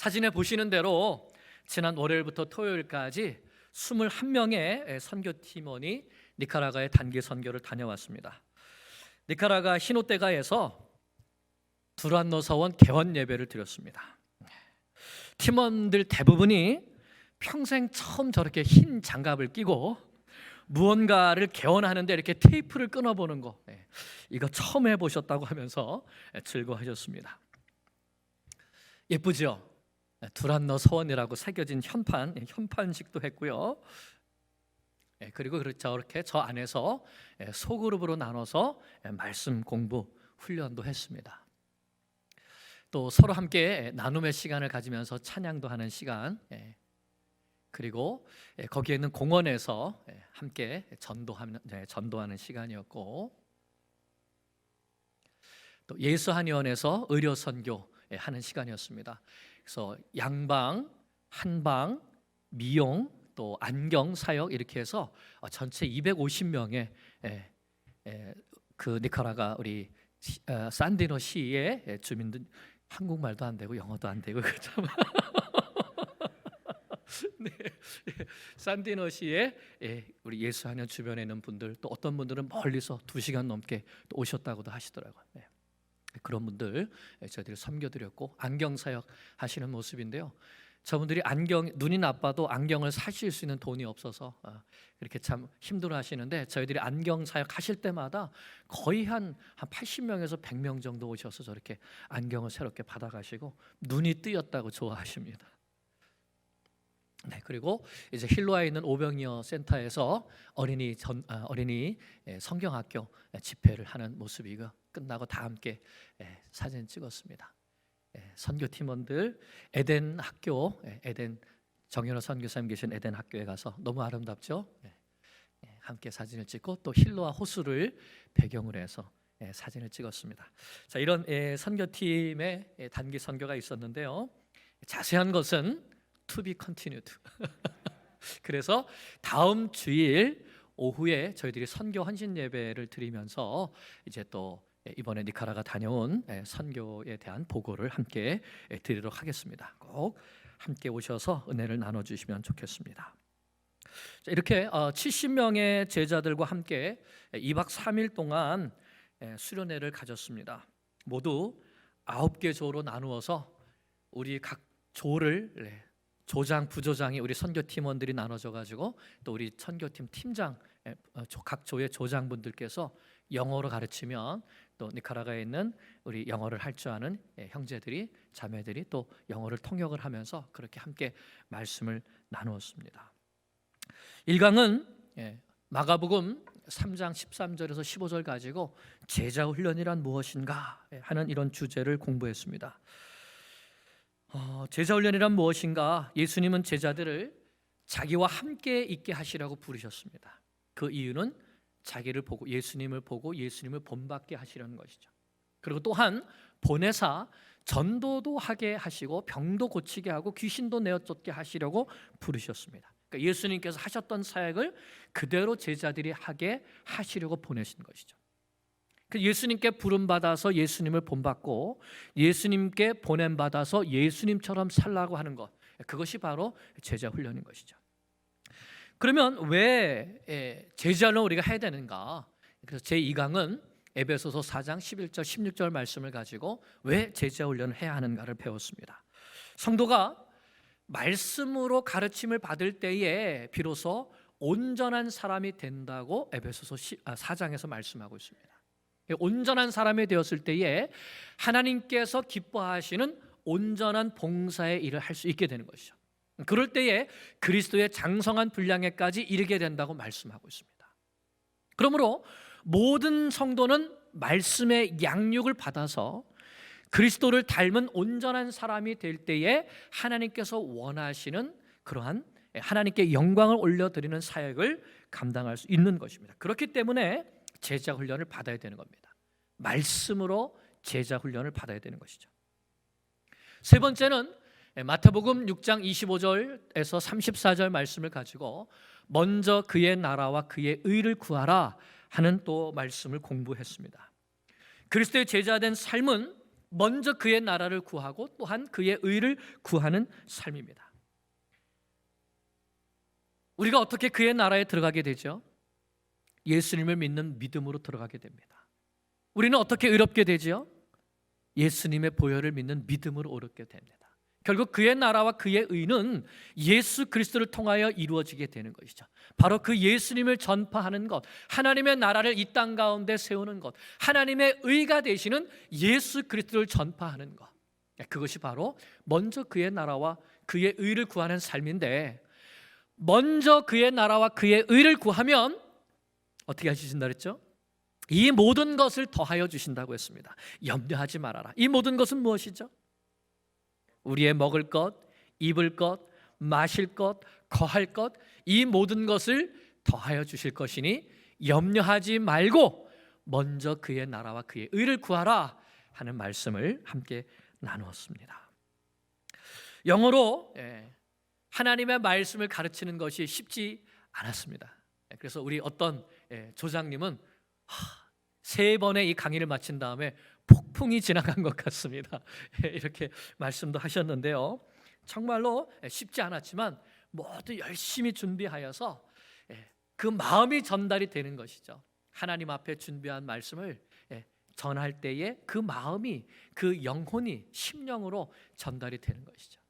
사진에 보시는 대로 지난 월요일부터 토요일까지 21명의 선교팀원이 니카라과의 단기 선교를 다녀왔습니다. 니카라과 히노테가에서 두란노 서원 개원 예배를 드렸습니다. 팀원들 대부분이 평생 처음 저렇게 흰 장갑을 끼고 무언가를 개원하는데 이렇게 테이프를 끊어보는 거, 이거 처음 해보셨다고 하면서 즐거워하셨습니다. 예쁘죠? 두란노 서원이라고 새겨진 현판식도 했고요. 그리고 저렇게 저 안에서 소그룹으로 나눠서 말씀 공부 훈련도 했습니다. 또 서로 함께 나눔의 시간을 가지면서 찬양도 하는 시간, 그리고 거기에 있는 공원에서 함께 전도하는 시간이었고, 또 예수한의원에서 의료 선교 하는 시간이었습니다. 그래서 양방, 한방, 미용, 또 안경 사역 이렇게 해서 전체 250명의 그 니카라과 우리 산디노 시의 주민들, 한국말도 안 되고 영어도 안 되고 참 네, 산디노 시에 우리 예수하는 주변에 있는 분들, 또 어떤 분들은 멀리서 2시간 넘게 또 오셨다고도 하시더라고요. 그런 분들 저희들이 섬겨드렸고, 안경 사역 하시는 모습인데요. 저분들이 눈이 나빠도 안경을 사실 수 있는 돈이 없어서 그렇게 참 힘들어 하시는데, 저희들이 안경 사역 하실 때마다 거의 한 80명에서 100명 정도 오셔서 저렇게 안경을 새롭게 받아가시고 눈이 뜨였다고 좋아하십니다. 그리고 이제 힐로아에 있는 오병이어 센터에서 어린이 성경학교 집회를 하는 모습이고, 끝나고 다 함께 사진 찍었습니다. 선교팀원들 에덴 학교, 에덴 정연호 선교사님 계신 에덴 학교에 가서 너무 아름답죠? 함께 사진을 찍고, 또 힐로아 호수를 배경으로 해서 사진을 찍었습니다. 자, 이런 선교팀의 단기 선교가 있었는데요. 자세한 것은 to be continued. 그래서 다음 주일 오후에 저희들이 선교 헌신 예배를 드리면서 이제 또 이번에 니카라가 다녀온 선교에 대한 보고를 함께 드리도록 하겠습니다. 꼭 함께 오셔서 은혜를 나눠주시면 좋겠습니다. 이렇게 70명의 제자들과 함께 2박 3일 동안 수련회를 가졌습니다. 모두 9개 조로 나누어서 우리 각 조를 조장, 부조장이 우리 선교팀원들이 나눠져 가지고, 또 우리 선교팀 팀장, 각 조의 조장분들께서 영어로 가르치면, 또 니카라과에 있는 우리 영어를 할 줄 아는 형제들이, 자매들이 또 영어를 통역을 하면서 그렇게 함께 말씀을 나누었습니다. 1강은 마가복음 3장 13절에서 15절 가지고 제자 훈련이란 무엇인가 하는 이런 주제를 공부했습니다. 제자 훈련이란 무엇인가? 예수님은 제자들을 자기와 함께 있게 하시라고 부르셨습니다. 그 이유는 자기를 보고, 예수님을 보고 예수님을 본받게 하시려는 것이죠. 그리고 또한 보내사 전도도 하게 하시고 병도 고치게 하고 귀신도 내어 쫓게 하시려고 부르셨습니다. 그러니까 예수님께서 하셨던 사역을 그대로 제자들이 하게 하시려고 보내신 것이죠. 예수님께 부름받아서 예수님을 본받고, 예수님께 보냄받아서 예수님처럼 살라고 하는 것, 그것이 바로 제자 훈련인 것이죠. 그러면 왜 제자를 우리가 해야 되는가? 그래서 제2강은 에베소서 4장 11절 16절 말씀을 가지고 왜 제자 훈련을 해야 하는가를 배웠습니다. 성도가 말씀으로 가르침을 받을 때에 비로소 온전한 사람이 된다고 에베소서 4장에서 말씀하고 있습니다. 온전한 사람이 되었을 때에 하나님께서 기뻐하시는 온전한 봉사의 일을 할 수 있게 되는 것이죠. 그럴 때에 그리스도의 장성한 분량에까지 이르게 된다고 말씀하고 있습니다. 그러므로 모든 성도는 말씀의 양육을 받아서 그리스도를 닮은 온전한 사람이 될 때에 하나님께서 원하시는 그러한 하나님께 영광을 올려드리는 사역을 감당할 수 있는 것입니다. 그렇기 때문에 제자 훈련을 받아야 되는 겁니다. 말씀으로 제자 훈련을 받아야 되는 것이죠. 세 번째는 마태복음 6장 25절에서 34절 말씀을 가지고 먼저 그의 나라와 그의 의를 구하라 하는 또 말씀을 공부했습니다. 그리스도의 제자된 삶은 먼저 그의 나라를 구하고 또한 그의 의를 구하는 삶입니다. 우리가 어떻게 그의 나라에 들어가게 되죠? 예수님을 믿는 믿음으로 들어가게 됩니다. 우리는 어떻게 의롭게 되죠? 예수님의 보혈을 믿는 믿음으로 의롭게 됩니다. 결국 그의 나라와 그의 의는 예수 그리스도를 통하여 이루어지게 되는 것이죠. 바로 그 예수님을 전파하는 것, 하나님의 나라를 이 땅 가운데 세우는 것, 하나님의 의가 되시는 예수 그리스도를 전파하는 것, 그것이 바로 먼저 그의 나라와 그의 의를 구하는 삶인데, 먼저 그의 나라와 그의 의를 구하면 어떻게 하신다 그랬죠? 이 모든 것을 더하여 주신다고 했습니다. 염려하지 말아라. 이 모든 것은 무엇이죠? 우리의 먹을 것, 입을 것, 마실 것, 거할 것, 이 모든 것을 더하여 주실 것이니 염려하지 말고 먼저 그의 나라와 그의 의를 구하라 하는 말씀을 함께 나누었습니다. 영어로 하나님의 말씀을 가르치는 것이 쉽지 않았습니다. 그래서 우리 어떤 조장님은 3번의 이 강의를 마친 다음에 폭풍이 지나간 것 같습니다. 이렇게 말씀도 하셨는데요. 정말로 쉽지 않았지만 모두 열심히 준비하여서 그 마음이 전달이 되는 것이죠. 하나님 앞에 준비한 말씀을 전할 때에 그 마음이, 그 영혼이 심령으로 전달이 되는 것이죠.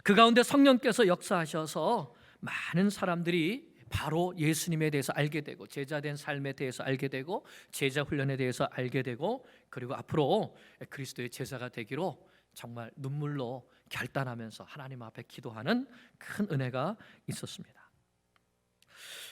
그 가운데 성령께서 역사하셔서 많은 사람들이 바로 예수님에 대해서 알게 되고, 제자된 삶에 대해서 알게 되고, 제자 훈련에 대해서 알게 되고, 그리고 앞으로 그리스도의 제자가 되기로 정말 눈물로 결단하면서 하나님 앞에 기도하는 큰 은혜가 있었습니다.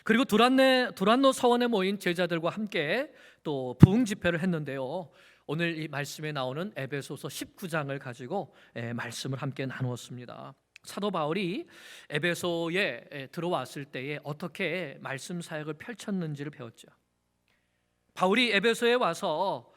그리고 두란노 서원에 모인 제자들과 함께 또 부흥 집회를 했는데요. 오늘 이 말씀에 나오는 에베소서 19장을 가지고 말씀을 함께 나누었습니다. 사도 바울이 에베소에 들어왔을 때에 어떻게 말씀 사역을 펼쳤는지를 배웠죠. 바울이 에베소에 와서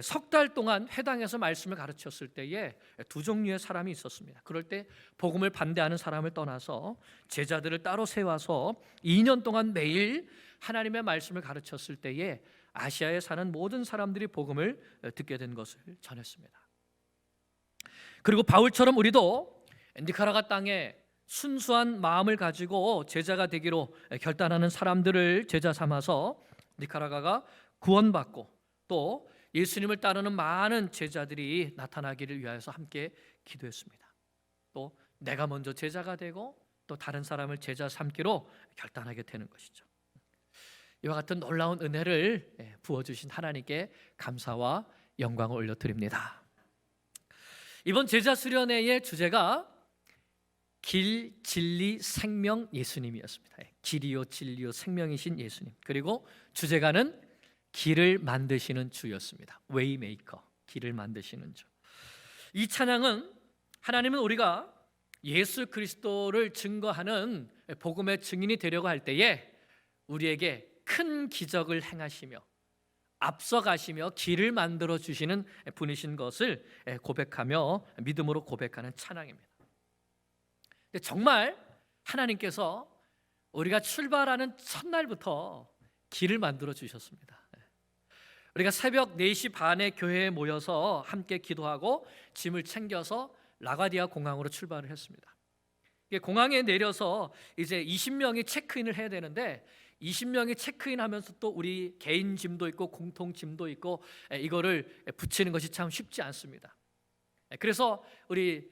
석 달 동안 회당에서 말씀을 가르쳤을 때에 2종류의 사람이 있었습니다. 그럴 때 복음을 반대하는 사람을 떠나서 제자들을 따로 세워서 2년 동안 매일 하나님의 말씀을 가르쳤을 때에 아시아에 사는 모든 사람들이 복음을 듣게 된 것을 전했습니다. 그리고 바울처럼 우리도 니카라과 땅에 순수한 마음을 가지고 제자가 되기로 결단하는 사람들을 제자 삼아서 니카라과가 구원받고 또 예수님을 따르는 많은 제자들이 나타나기를 위하여서 함께 기도했습니다. 또 내가 먼저 제자가 되고 또 다른 사람을 제자 삼기로 결단하게 되는 것이죠. 이와 같은 놀라운 은혜를 부어주신 하나님께 감사와 영광을 올려드립니다. 이번 제자 수련회의 주제가 길, 진리, 생명 예수님이었습니다. 길이요 진리요 생명이신 예수님. 그리고 주제가는 길을 만드시는 주였습니다. 웨이메이커, 길을 만드시는 주. 이 찬양은 하나님은 우리가 예수 그리스도를 증거하는 복음의 증인이 되려고 할 때에 우리에게 큰 기적을 행하시며 앞서가시며 길을 만들어 주시는 분이신 것을 고백하며 믿음으로 고백하는 찬양입니다. 정말 하나님께서 우리가 출발하는 첫날부터 길을 만들어 주셨습니다. 우리가 새벽 4시 반에 교회에 모여서 함께 기도하고 짐을 챙겨서 라과디아 공항으로 출발을 했습니다. 공항에 내려서 이제 20명이 체크인을 해야 되는데 20명이 체크인하면서 또 우리 개인 짐도 있고 공통 짐도 있고 이거를 붙이는 것이 참 쉽지 않습니다. 그래서 우리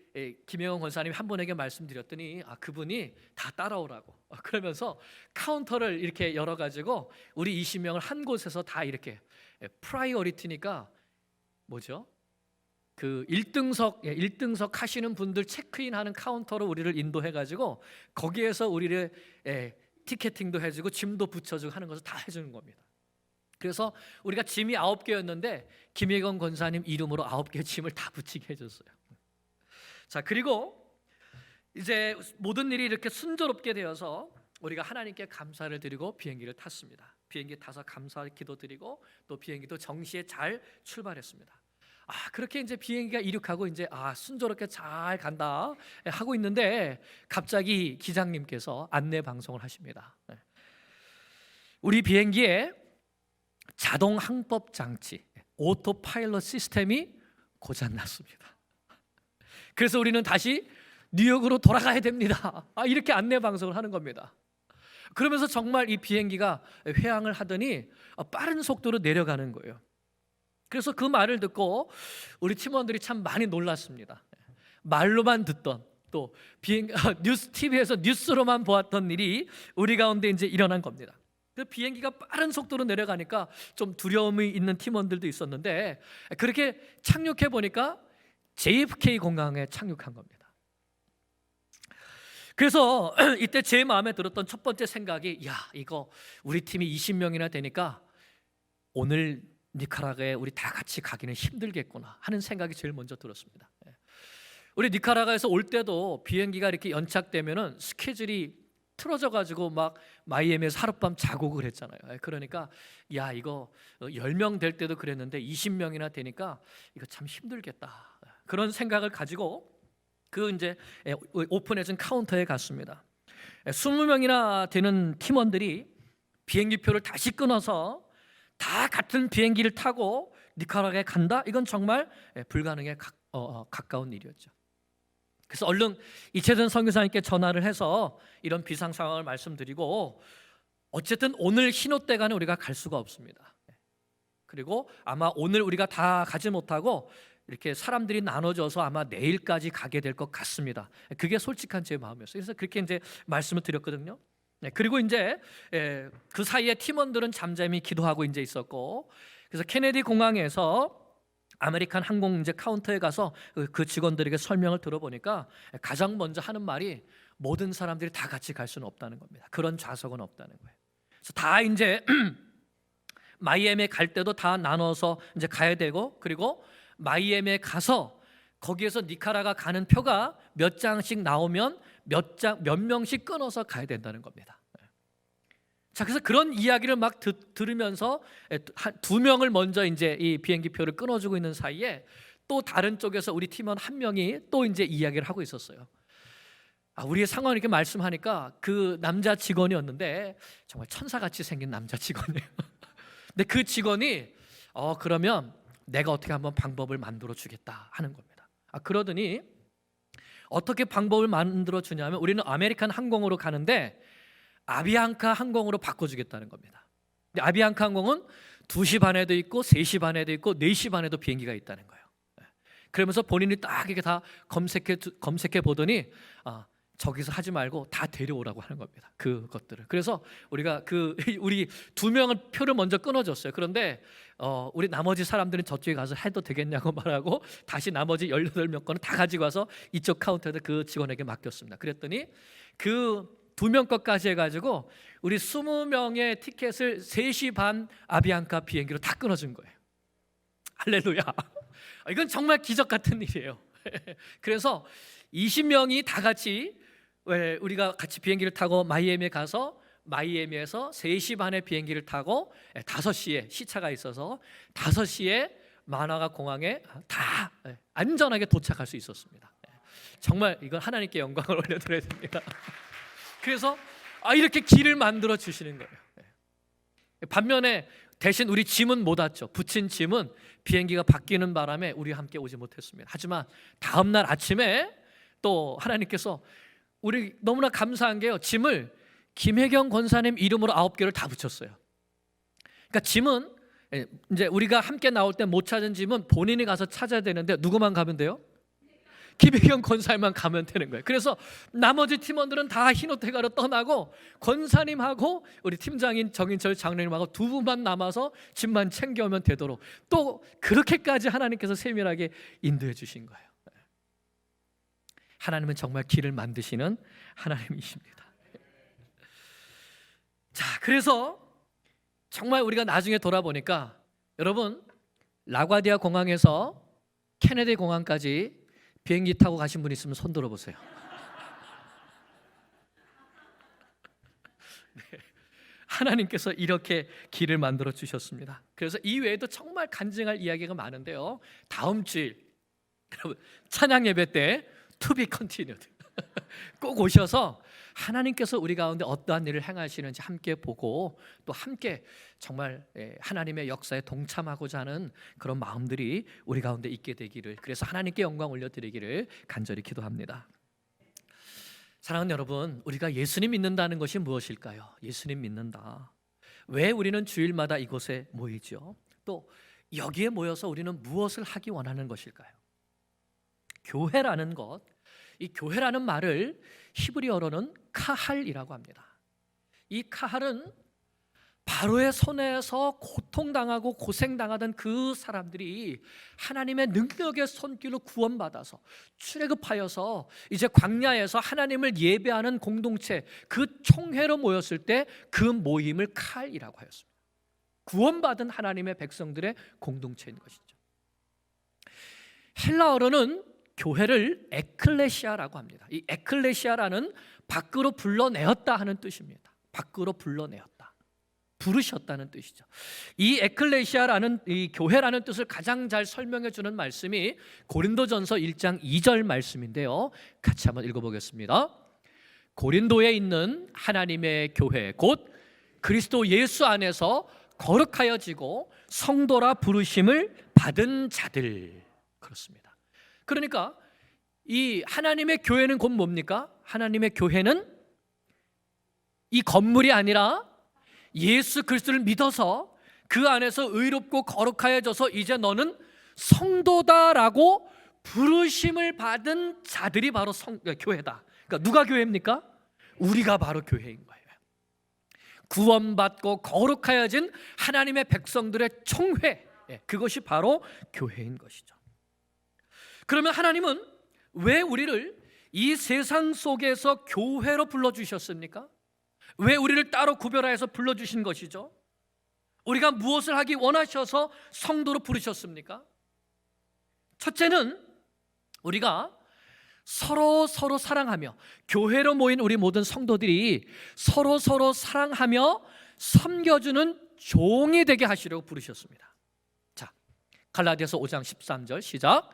김영원 권사님이 한 분에게 말씀드렸더니 그분이 다 따라오라고 그러면서 카운터를 이렇게 열어가지고 우리 20명을 한 곳에서 다 이렇게 프라이어리티니까 뭐죠? 그 1등석 하시는 분들 체크인하는 카운터로 우리를 인도해가지고 거기에서 우리를 티켓팅도 해주고 짐도 붙여주고 하는 것을 다 해주는 겁니다. 그래서 우리가 짐이 9개였는데 김혜건 권사님 이름으로 9개 짐을 다 붙이게 해줬어요. 자, 그리고 이제 모든 일이 이렇게 순조롭게 되어서 우리가 하나님께 감사를 드리고 비행기를 탔습니다. 비행기 타서 감사 기도 드리고 또 비행기도 정시에 잘 출발했습니다. 그렇게 이제 비행기가 이륙하고 이제 순조롭게 잘 간다 하고 있는데 갑자기 기장님께서 안내 방송을 하십니다. 우리 비행기에 자동 항법 장치, 오토파일럿 시스템이 고장났습니다. 그래서 우리는 다시 뉴욕으로 돌아가야 됩니다. 이렇게 안내 방송을 하는 겁니다. 그러면서 정말 이 비행기가 회항을 하더니 빠른 속도로 내려가는 거예요. 그래서 그 말을 듣고 우리 팀원들이 참 많이 놀랐습니다. 말로만 듣던, 또 뉴스 TV에서 뉴스로만 보았던 일이 우리 가운데 이제 일어난 겁니다. 그 비행기가 빠른 속도로 내려가니까 좀 두려움이 있는 팀원들도 있었는데, 그렇게 착륙해 보니까 JFK 공항에 착륙한 겁니다. 그래서 이때 제 마음에 들었던 첫 번째 생각이, 이거 우리 팀이 20명이나 되니까 오늘 니카라과에 우리 다 같이 가기는 힘들겠구나 하는 생각이 제일 먼저 들었습니다. 우리 니카라과에서 올 때도 비행기가 이렇게 연착되면은 스케줄이 틀어져 가지고 막 마이애미에서 하룻밤 자고 그랬잖아요. 그러니까 이거 10명 될 때도 그랬는데 20명이나 되니까 이거 참 힘들겠다, 그런 생각을 가지고 그 이제 오픈해진 카운터에 갔습니다. 20명이나 되는 팀원들이 비행기표를 다시 끊어서 다 같은 비행기를 타고 니카라과에 간다? 이건 정말 불가능에 가까운 일이었죠. 그래서 얼른 이채선 선교사님께 전화를 해서 이런 비상 상황을 말씀드리고, 어쨌든 오늘 흰옷대가는 우리가 갈 수가 없습니다. 그리고 아마 오늘 우리가 다 가지 못하고 이렇게 사람들이 나눠져서 아마 내일까지 가게 될 것 같습니다. 그게 솔직한 제 마음이었어요. 그래서 그렇게 이제 말씀을 드렸거든요. 그리고 이제 그 사이에 팀원들은 잠잠히 기도하고 이제 있었고, 그래서 케네디 공항에서 아메리칸 항공 이제 카운터에 가서 그 직원들에게 설명을 들어보니까 가장 먼저 하는 말이 모든 사람들이 다 같이 갈 수는 없다는 겁니다. 그런 좌석은 없다는 거예요. 그래서 다 이제 마이애미에 갈 때도 다 나눠서 이제 가야 되고, 그리고 마이애미에 가서 거기에서 니카라가 가는 표가 몇 장씩 나오면 몇 명씩 끊어서 가야 된다는 겁니다. 자, 그래서 그런 이야기를 막 들으면서 두 명을 먼저 이제 이 비행기 표를 끊어주고 있는 사이에 또 다른 쪽에서 우리 팀원 한 명이 또 이제 이야기를 하고 있었어요. 우리의 상황을 이렇게 말씀하니까 그 남자 직원이었는데 정말 천사같이 생긴 남자 직원이에요. 근데 그 직원이 그러면 내가 어떻게 한번 방법을 만들어 주겠다 하는 겁니다. 그러더니 어떻게 방법을 만들어 주냐면, 우리는 아메리칸 항공으로 가는데 아비앙카 항공으로 바꿔주겠다는 겁니다. 근데 아비앙카 항공은 2시 반에도 있고 3시 반에도 있고 4시 반에도 비행기가 있다는 거예요. 그러면서 본인이 딱 이렇게 다 검색해 보더니 저기서 하지 말고 다 데려오라고 하는 겁니다. 그것들을. 그래서 우리가 우리 2명을 표를 먼저 끊어줬어요. 그런데 우리 나머지 사람들은 저쪽에 가서 해도 되겠냐고 말하고 다시 나머지 18명 거는 다 가지고 와서 이쪽 카운터에다 그 직원에게 맡겼습니다. 그랬더니 그 2명 것까지 해가지고 우리 20명의 티켓을 3시 반 아비앙카 비행기로 다 끊어준 거예요. 할렐루야. 이건 정말 기적 같은 일이에요. 그래서 20명이 다 같이 우리가 같이 비행기를 타고 마이애미에 가서 마이애미에서 3시 반에 비행기를 타고 5시에 시차가 있어서 5시에 마나가 공항에 다 안전하게 도착할 수 있었습니다. 정말 이건 하나님께 영광을 올려드려야 됩니다. 그래서 이렇게 길을 만들어 주시는 거예요. 반면에 대신 우리 짐은 못 왔죠. 붙인 짐은 비행기가 바뀌는 바람에 우리와 함께 오지 못했습니다. 하지만 다음 날 아침에 또 하나님께서, 우리 너무나 감사한 게요, 짐을 김혜경 권사님 이름으로 9개를 다 붙였어요. 그러니까 짐은 이제 우리가 함께 나올 때 못 찾은 짐은 본인이 가서 찾아야 되는데 누구만 가면 돼요? 김혜경 권사님만 가면 되는 거예요. 그래서 나머지 팀원들은 다 흰옷대가로 떠나고 권사님하고 우리 팀장인 정인철 장로님하고 두 분만 남아서 짐만 챙겨오면 되도록 또 그렇게까지 하나님께서 세밀하게 인도해 주신 거예요. 하나님은 정말 길을 만드시는 하나님이십니다. 자, 그래서 정말 우리가 나중에 돌아보니까, 여러분, 라과디아 공항에서 케네디 공항까지 비행기 타고 가신 분 있으면 손 들어보세요. 네, 하나님께서 이렇게 길을 만들어 주셨습니다. 그래서 이 외에도 정말 간증할 이야기가 많은데요, 다음 주일 여러분 찬양 예배 때 To be continued 꼭 오셔서 하나님께서 우리 가운데 어떠한 일을 행하시는지 함께 보고 또 함께 정말 하나님의 역사에 동참하고자 하는 그런 마음들이 우리 가운데 있게 되기를, 그래서 하나님께 영광 올려드리기를 간절히 기도합니다. 사랑하는 여러분, 우리가 예수님 믿는다는 것이 무엇일까요? 예수님 믿는다. 왜 우리는 주일마다 이곳에 모이죠? 또 여기에 모여서 우리는 무엇을 하기 원하는 것일까요? 교회라는 것, 이 교회라는 말을 히브리어로는 카할이라고 합니다. 이 카할은 바로의 손에서 고통당하고 고생당하던 그 사람들이 하나님의 능력의 손길로 구원받아서 출애굽하여서 이제 광야에서 하나님을 예배하는 공동체, 그 총회로 모였을 때 그 모임을 카할이라고 하였습니다. 구원받은 하나님의 백성들의 공동체인 것이죠. 헬라어로는 교회를 에클레시아라고 합니다. 이 에클레시아라는 밖으로 불러내었다 하는 뜻입니다. 밖으로 불러내었다, 부르셨다는 뜻이죠. 이 에클레시아라는, 이 교회라는 뜻을 가장 잘 설명해 주는 말씀이 고린도전서 1장 2절 말씀인데요, 같이 한번 읽어보겠습니다. 고린도에 있는 하나님의 교회 곧 그리스도 예수 안에서 거룩하여지고 성도라 부르심을 받은 자들, 그렇습니다. 그러니까 이 하나님의 교회는 곧 뭡니까? 하나님의 교회는 이 건물이 아니라 예수 그리스도를 믿어서 그 안에서 의롭고 거룩하여져서 이제 너는 성도다라고 부르심을 받은 자들이 바로 교회다. 그러니까 누가 교회입니까? 우리가 바로 교회인 거예요. 구원받고 거룩하여진 하나님의 백성들의 총회, 그것이 바로 교회인 것이죠. 그러면 하나님은 왜 우리를 이 세상 속에서 교회로 불러주셨습니까? 왜 우리를 따로 구별하여서 불러주신 것이죠? 우리가 무엇을 하기 원하셔서 성도로 부르셨습니까? 첫째는 우리가 서로 사랑하며, 교회로 모인 우리 모든 성도들이 서로 사랑하며 섬겨주는 종이 되게 하시려고 부르셨습니다. 자, 갈라디아서 5장 13절 시작.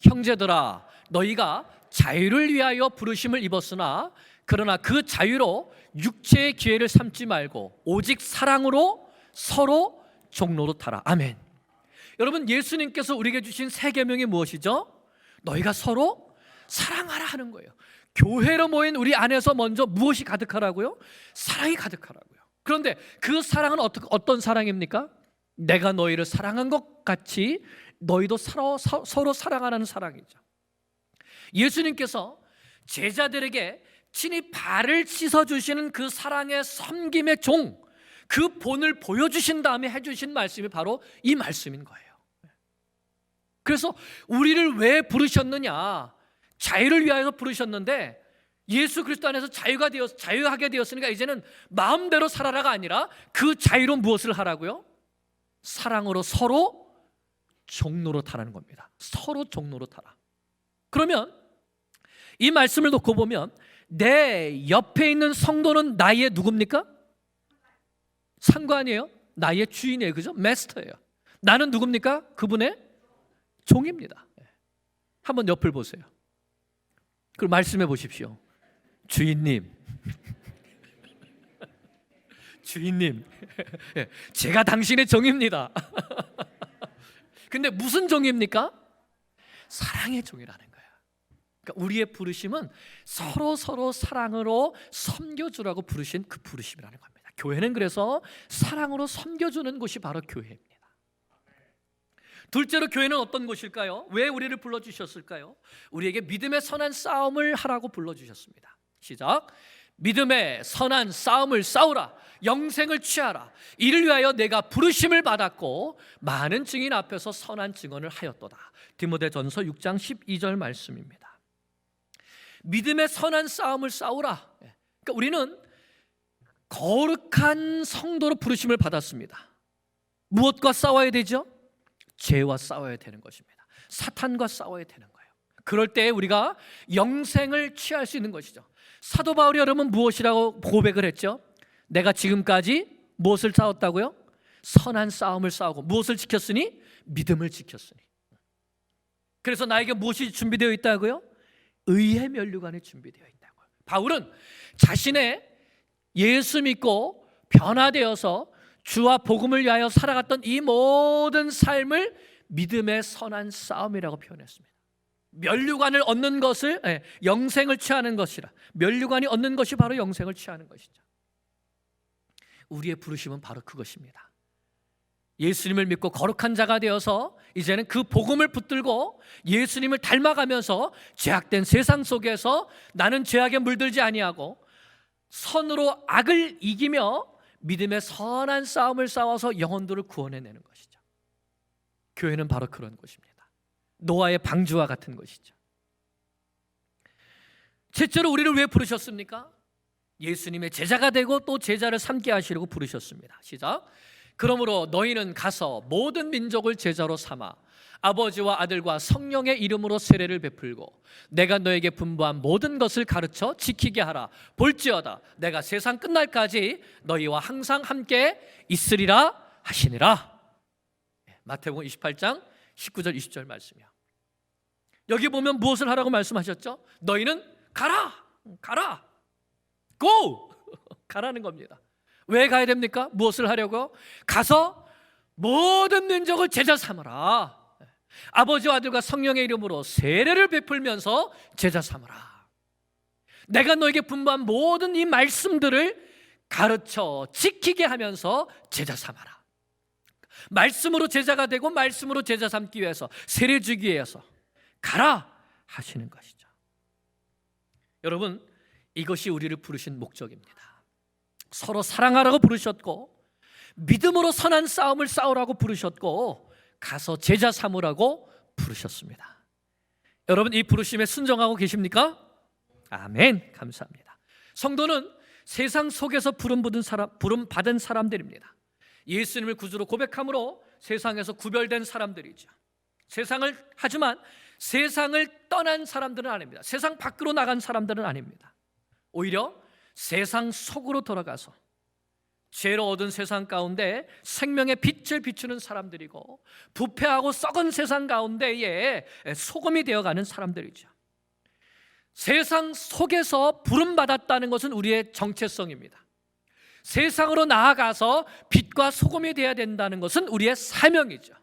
형제들아, 너희가 자유를 위하여 부르심을 입었으나 그러나 그 자유로 육체의 기회를 삼지 말고 오직 사랑으로 서로 종로로 타라. 아멘. 여러분, 예수님께서 우리에게 주신 세 계명이 무엇이죠? 너희가 서로 사랑하라 하는 거예요. 교회로 모인 우리 안에서 먼저 무엇이 가득하라고요? 사랑이 가득하라고요. 그런데 그 사랑은 어떤 사랑입니까? 내가 너희를 사랑한 것 같이 너희도 서로 사랑하는 사랑이죠. 예수님께서 제자들에게 친히 발을 씻어주시는 그 사랑의 섬김의 종, 그 본을 보여주신 다음에 해주신 말씀이 바로 이 말씀인 거예요. 그래서 우리를 왜 부르셨느냐? 자유를 위하여 부르셨는데 예수 그리스도 안에서 자유하게 되었으니까 이제는 마음대로 살아라가 아니라 그 자유로 무엇을 하라고요? 사랑으로 서로 종로로 타라는 겁니다. 서로 종로로 타라. 그러면 이 말씀을 놓고 보면 내 옆에 있는 성도는 나의 누굽니까? 상관이에요. 나의 주인이에요. 그죠? 마스터예요. 나는 누굽니까? 그분의 종입니다. 한번 옆을 보세요. 그럼 말씀해 보십시오. 주인님, 주인님, 제가 당신의 종입니다. 근데 무슨 종입니까? 사랑의 종이라는 거예요. 그러니까 우리의 부르심은 서로 사랑으로 섬겨주라고 부르신 그 부르심이라는 겁니다. 교회는 그래서 사랑으로 섬겨주는 곳이 바로 교회입니다. 둘째로 교회는 어떤 곳일까요? 왜 우리를 불러주셨을까요? 우리에게 믿음의 선한 싸움을 하라고 불러주셨습니다. 시작. 믿음의 선한 싸움을 싸우라. 영생을 취하라. 이를 위하여 내가 부르심을 받았고 많은 증인 앞에서 선한 증언을 하였도다. 디모데전서 6장 12절 말씀입니다. 믿음의 선한 싸움을 싸우라. 그러니까 우리는 거룩한 성도로 부르심을 받았습니다. 무엇과 싸워야 되죠? 죄와 싸워야 되는 것입니다. 사탄과 싸워야 되는 거예요. 그럴 때 우리가 영생을 취할 수 있는 것이죠. 사도 바울이 여러분 무엇이라고 고백을 했죠? 내가 지금까지 무엇을 싸웠다고요? 선한 싸움을 싸우고 무엇을 지켰으니? 믿음을 지켰으니. 그래서 나에게 무엇이 준비되어 있다고요? 의의 면류관이 준비되어 있다고요. 바울은 자신의 예수 믿고 변화되어서 주와 복음을 위하여 살아갔던 이 모든 삶을 믿음의 선한 싸움이라고 표현했습니다. 면류관을 얻는 것을 영생을 취하는 것이라. 면류관이 얻는 것이 바로 영생을 취하는 것이죠. 우리의 부르심은 바로 그것입니다. 예수님을 믿고 거룩한 자가 되어서 이제는 그 복음을 붙들고 예수님을 닮아가면서 죄악된 세상 속에서 나는 죄악에 물들지 아니하고 선으로 악을 이기며 믿음의 선한 싸움을 싸워서 영혼들을 구원해내는 것이죠. 교회는 바로 그런 곳입니다. 노아의 방주와 같은 것이죠. 실제로 우리를 왜 부르셨습니까? 예수님의 제자가 되고 또 제자를 삼게 하시려고 부르셨습니다. 시작. 그러므로 너희는 가서 모든 민족을 제자로 삼아 아버지와 아들과 성령의 이름으로 세례를 베풀고 내가 너에게 분부한 모든 것을 가르쳐 지키게 하라. 볼지어다 내가 세상 끝날까지 너희와 항상 함께 있으리라 하시니라. 마태복음 28장 19절 20절 말씀이요. 여기 보면 무엇을 하라고 말씀하셨죠? 너희는 가라. 가라. 고! 가라는 겁니다. 왜 가야 됩니까? 무엇을 하려고? 가서 모든 민족을 제자 삼으라. 아버지와 아들과 성령의 이름으로 세례를 베풀면서 제자 삼으라. 내가 너에게 분부한 모든 이 말씀들을 가르쳐 지키게 하면서 제자 삼아라. 말씀으로 제자가 되고 말씀으로 제자 삼기 위해서 세례 주기 위해서 가라 하시는 것이죠. 여러분, 이것이 우리를 부르신 목적입니다. 서로 사랑하라고 부르셨고 믿음으로 선한 싸움을 싸우라고 부르셨고 가서 제자 삼으라고 부르셨습니다. 여러분, 이 부르심에 순종하고 계십니까? 아멘. 감사합니다. 성도는 세상 속에서 부름 받은 사람들입니다. 예수님을 구주로 고백함으로 세상에서 구별된 사람들이죠. 하지만 세상을 떠난 사람들은 아닙니다. 세상 밖으로 나간 사람들은 아닙니다. 오히려 세상 속으로 돌아가서 죄로 얻은 세상 가운데 생명의 빛을 비추는 사람들이고 부패하고 썩은 세상 가운데에 소금이 되어가는 사람들이죠. 세상 속에서 부름받았다는 것은 우리의 정체성입니다. 세상으로 나아가서 빛과 소금이 되어야 된다는 것은 우리의 사명이죠.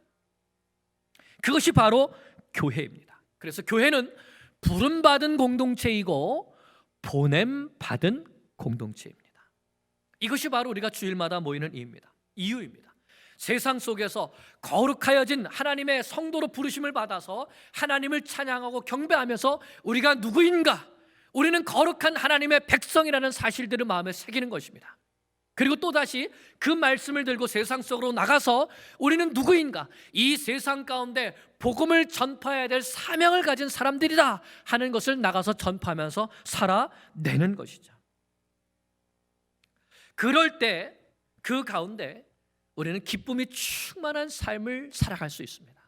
그것이 바로 교회입니다. 그래서 교회는 부름받은 공동체이고 보냄받은 공동체입니다. 이것이 바로 우리가 주일마다 모이는 이유입니다. 세상 속에서 거룩하여진 하나님의 성도로 부르심을 받아서 하나님을 찬양하고 경배하면서 우리가 누구인가? 우리는 거룩한 하나님의 백성이라는 사실들을 마음에 새기는 것입니다. 그리고 또다시 그 말씀을 들고 세상 속으로 나가서 우리는 누구인가? 이 세상 가운데 복음을 전파해야 될 사명을 가진 사람들이다 하는 것을 나가서 전파하면서 살아내는 것이죠. 그럴 때 그 가운데 우리는 기쁨이 충만한 삶을 살아갈 수 있습니다.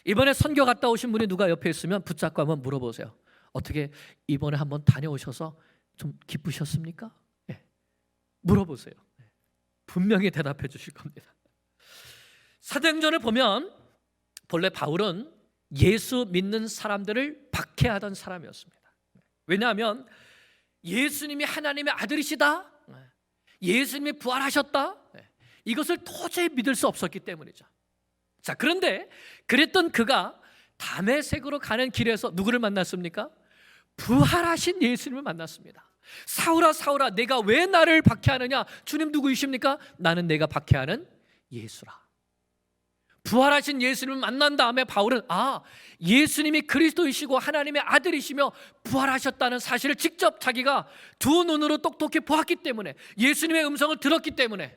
이번에 선교 갔다 오신 분이 누가 옆에 있으면 붙잡고 한번 물어보세요. 어떻게 이번에 한번 다녀오셔서 좀 기쁘셨습니까? 네. 물어보세요. 분명히 대답해 주실 겁니다. 사도행전을 보면 본래 바울은 예수 믿는 사람들을 박해하던 사람이었습니다. 왜냐하면 예수님이 하나님의 아들이시다, 예수님이 부활하셨다, 이것을 도저히 믿을 수 없었기 때문이죠. 자, 그런데 그랬던 그가 다메섹으로 가는 길에서 누구를 만났습니까? 부활하신 예수님을 만났습니다. 사울아 사울아 내가 왜 나를 박해하느냐? 주님 누구이십니까? 나는 내가 박해하는 예수라. 부활하신 예수님을 만난 다음에 바울은 예수님이 그리스도이시고 하나님의 아들이시며 부활하셨다는 사실을 직접 자기가 두 눈으로 똑똑히 보았기 때문에, 예수님의 음성을 들었기 때문에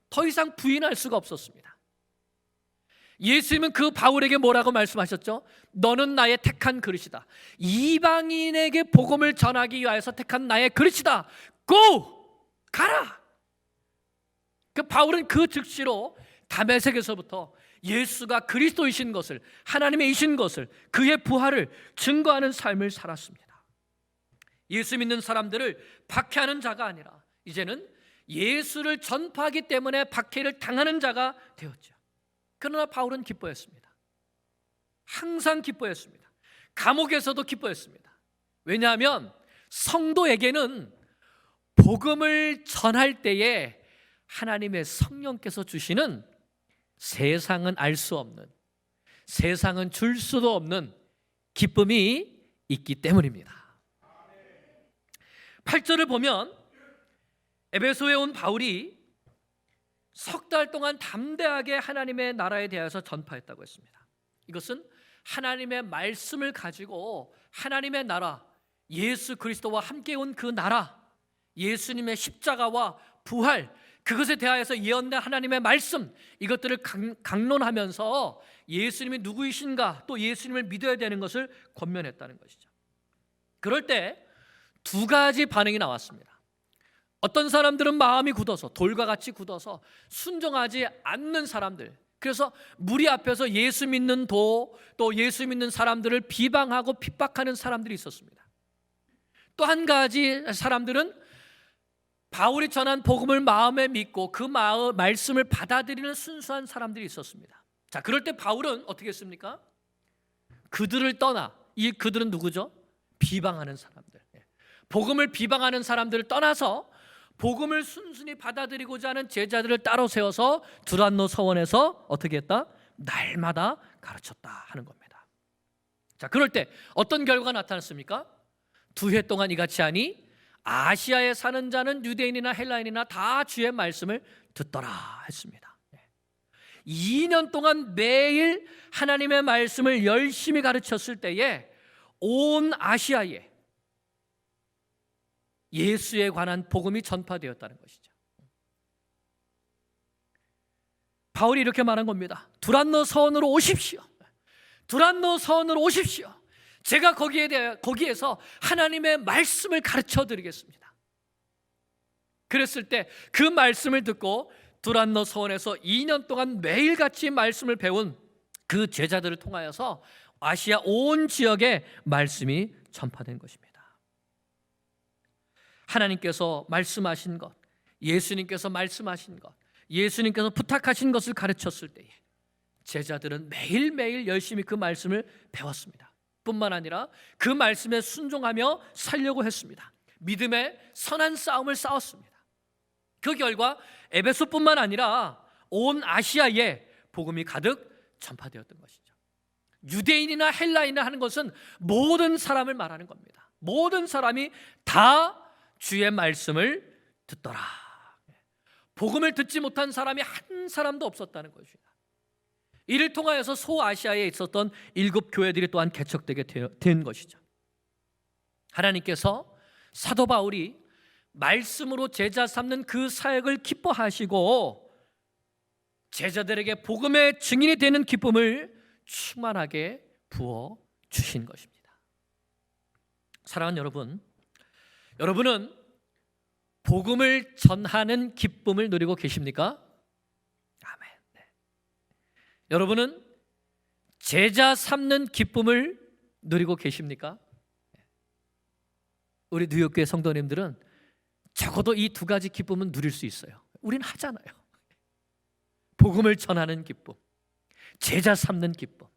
더 이상 부인할 수가 없었습니다. 예수님은 그 바울에게 뭐라고 말씀하셨죠? 너는 나의 택한 그릇이다. 이방인에게 복음을 전하기 위하여서 택한 나의 그릇이다. 고! 가라! 그 바울은 그 즉시로 다메섹에서부터 예수가 그리스도이신 것을, 하나님의 이신 것을, 그의 부활을 증거하는 삶을 살았습니다. 예수 믿는 사람들을 박해하는 자가 아니라 이제는 예수를 전파하기 때문에 박해를 당하는 자가 되었죠. 그러나 바울은 기뻐했습니다. 항상 기뻐했습니다. 감옥에서도 기뻐했습니다. 왜냐하면 성도에게는 복음을 전할 때에 하나님의 성령께서 주시는 세상은 알 수 없는, 세상은 줄 수도 없는 기쁨이 있기 때문입니다. 8절을 보면 에베소에 온 바울이 석 달 동안 담대하게 하나님의 나라에 대해서 전파했다고 했습니다. 이것은 하나님의 말씀을 가지고 하나님의 나라, 예수 그리스도와 함께 온 그 나라, 예수님의 십자가와 부활, 그것에 대하여서 예언된 하나님의 말씀, 이것들을 강론하면서 예수님이 누구이신가, 또 예수님을 믿어야 되는 것을 권면했다는 것이죠. 그럴 때 두 가지 반응이 나왔습니다. 어떤 사람들은 마음이 굳어서, 돌과 같이 굳어서 순종하지 않는 사람들, 그래서 무리 앞에서 예수 믿는 또 예수 믿는 사람들을 비방하고 핍박하는 사람들이 있었습니다. 또 한 가지 사람들은 바울이 전한 복음을 마음에 믿고 그 말씀을 받아들이는 순수한 사람들이 있었습니다. 자, 그럴 때 바울은 어떻게 했습니까? 그들을 떠나, 이 그들은 누구죠? 비방하는 사람들, 복음을 비방하는 사람들을 떠나서 복음을 순순히 받아들이고자 하는 제자들을 따로 세워서 두란노 서원에서 어떻게 했다? 날마다 가르쳤다 하는 겁니다. 자, 그럴 때 어떤 결과가 나타났습니까? 2해 동안 이같이 하니 아시아에 사는 자는 유대인이나 헬라인이나 다 주의 말씀을 듣더라 했습니다. 2년 동안 매일 하나님의 말씀을 열심히 가르쳤을 때에 온 아시아에 예수에 관한 복음이 전파되었다는 것이죠. 바울이 이렇게 말한 겁니다. 두란노 서원으로 오십시오. 두란노 서원으로 오십시오. 제가 거기에서 하나님의 말씀을 가르쳐 드리겠습니다. 그랬을 때 그 말씀을 듣고 두란노 서원에서 2년 동안 매일같이 말씀을 배운 그 제자들을 통하여서 아시아 온 지역에 말씀이 전파된 것입니다. 하나님께서 말씀하신 것, 예수님께서 말씀하신 것, 예수님께서 부탁하신 것을 가르쳤을 때에 제자들은 매일매일 열심히 그 말씀을 배웠습니다. 뿐만 아니라 그 말씀에 순종하며 살려고 했습니다. 믿음의 선한 싸움을 싸웠습니다. 그 결과 에베소뿐만 아니라 온 아시아에 복음이 가득 전파되었던 것이죠. 유대인이나 헬라인이나 하는 것은 모든 사람을 말하는 겁니다. 모든 사람이 다 주의 말씀을 듣더라. 복음을 듣지 못한 사람이 한 사람도 없었다는 것입니다. 이를 통하여서 소아시아에 있었던 7교회들이 또한 개척되게 된 것이죠. 하나님께서 사도 바울이 말씀으로 제자 삼는 그 사역을 기뻐하시고 제자들에게 복음의 증인이 되는 기쁨을 충만하게 부어 주신 것입니다. 사랑하는 여러분, 여러분은 복음을 전하는 기쁨을 누리고 계십니까? 아멘. 네. 여러분은 제자 삼는 기쁨을 누리고 계십니까? 우리 뉴욕교회 성도님들은 적어도 이 두 가지 기쁨은 누릴 수 있어요. 우린 하잖아요. 복음을 전하는 기쁨, 제자 삼는 기쁨,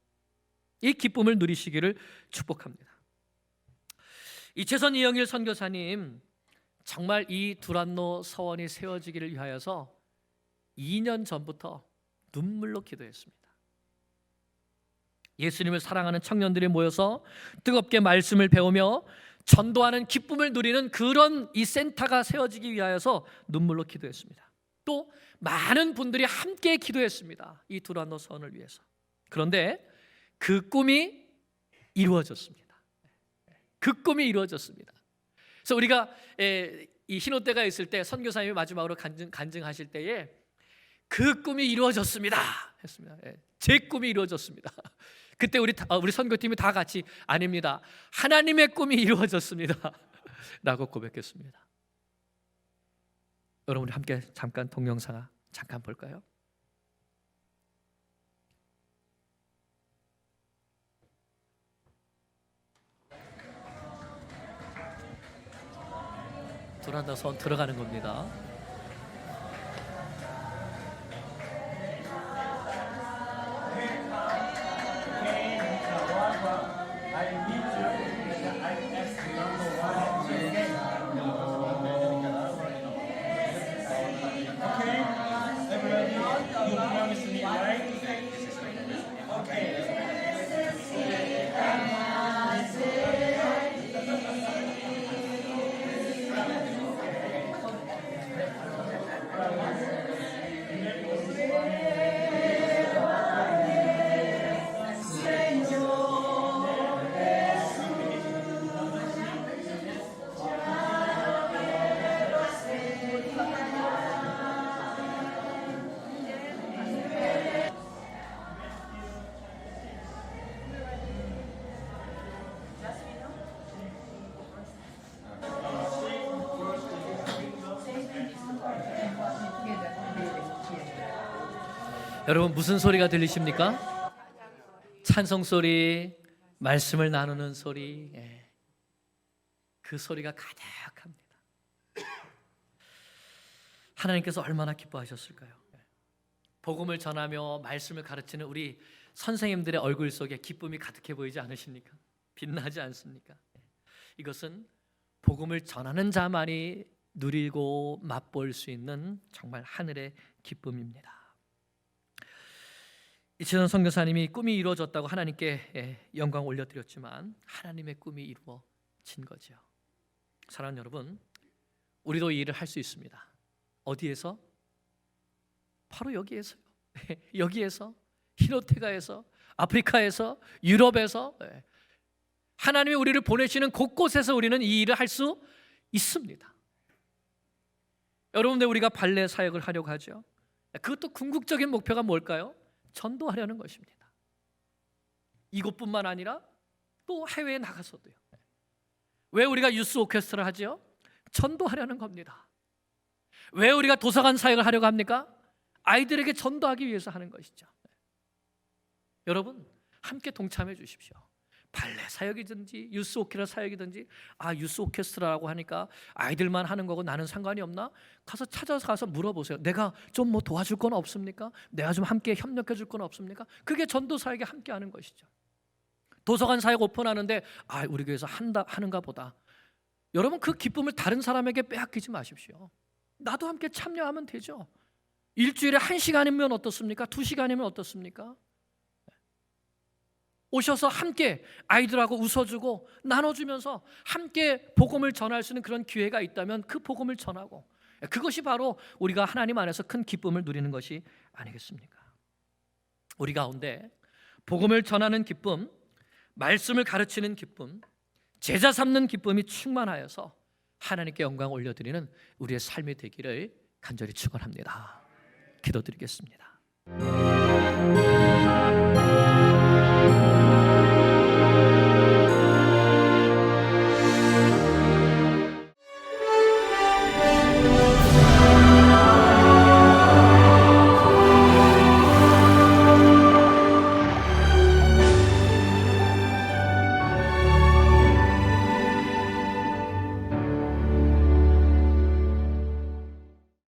이 기쁨을 누리시기를 축복합니다. 이채선 이영일 선교사님, 정말 이 두란노 서원이 세워지기를 위하여서 2년 전부터 눈물로 기도했습니다. 예수님을 사랑하는 청년들이 모여서 뜨겁게 말씀을 배우며 전도하는 기쁨을 누리는 그런 이 센터가 세워지기 위하여서 눈물로 기도했습니다. 또 많은 분들이 함께 기도했습니다. 이 두란노 서원을 위해서. 그런데 그 꿈이 이루어졌습니다. 그 꿈이 이루어졌습니다. 그래서 우리가 이 신혼때가 있을 때 선교사님이 마지막으로 간증하실 때에 그 꿈이 이루어졌습니다 했습니다. 제 꿈이 이루어졌습니다. 그때 우리 선교팀이 다 같이 아닙니다, 하나님의 꿈이 이루어졌습니다 라고 고백했습니다. 여러분, 우리 함께 잠깐 동영상 잠깐 볼까요? 두란노 서원 들어가는 겁니다. I need you. I ask you 여러분 무슨 소리가 들리십니까? 찬송 소리, 말씀을 나누는 소리, 그 소리가 가득합니다. 하나님께서 얼마나 기뻐하셨을까요? 복음을 전하며 말씀을 가르치는 우리 선생님들의 얼굴 속에 기쁨이 가득해 보이지 않으십니까? 빛나지 않습니까? 이것은 복음을 전하는 자만이 누리고 맛볼 수 있는 정말 하늘의 기쁨입니다. 이치선 선교사님이 꿈이 이루어졌다고 하나님께 영광 올려드렸지만 하나님의 꿈이 이루어진 거죠. 사랑하는 여러분, 우리도 이 일을 할 수 있습니다. 어디에서? 바로 여기에서요. 여기에서, 히노테가에서, 아프리카에서, 유럽에서, 하나님이 우리를 보내시는 곳곳에서 우리는 이 일을 할 수 있습니다. 여러분들, 우리가 발레 사역을 하려고 하죠. 그것도 궁극적인 목표가 뭘까요? 전도하려는 것입니다. 이곳뿐만 아니라 또 해외에 나가서도요. 왜 우리가 유스 오케스트라를 하죠? 전도하려는 겁니다. 왜 우리가 도서관 사역을 하려고 합니까? 아이들에게 전도하기 위해서 하는 것이죠. 여러분, 함께 동참해 주십시오. 발레 사역이든지 유스 오케스트라 사역이든지, 유스 오케스트라라고 하니까 아이들만 하는 거고 나는 상관이 없나? 가서 찾아서 가서 물어보세요. 내가 좀 뭐 도와줄 건 없습니까? 내가 좀 함께 협력해 줄 건 없습니까? 그게 전도 사역에 함께 하는 것이죠. 도서관 사역 오픈하는데 우리 교회에서 하는가 보다. 여러분, 그 기쁨을 다른 사람에게 빼앗기지 마십시오. 나도 함께 참여하면 되죠. 일주일에 1시간이면 어떻습니까? 2시간이면 어떻습니까? 오셔서 함께 아이들하고 웃어주고 나눠주면서 함께 복음을 전할 수 있는 그런 기회가 있다면 그 복음을 전하고, 그것이 바로 우리가 하나님 안에서 큰 기쁨을 누리는 것이 아니겠습니까? 우리 가운데 복음을 전하는 기쁨, 말씀을 가르치는 기쁨, 제자 삼는 기쁨이 충만하여서 하나님께 영광 올려드리는 우리의 삶이 되기를 간절히 축원합니다. 기도드리겠습니다.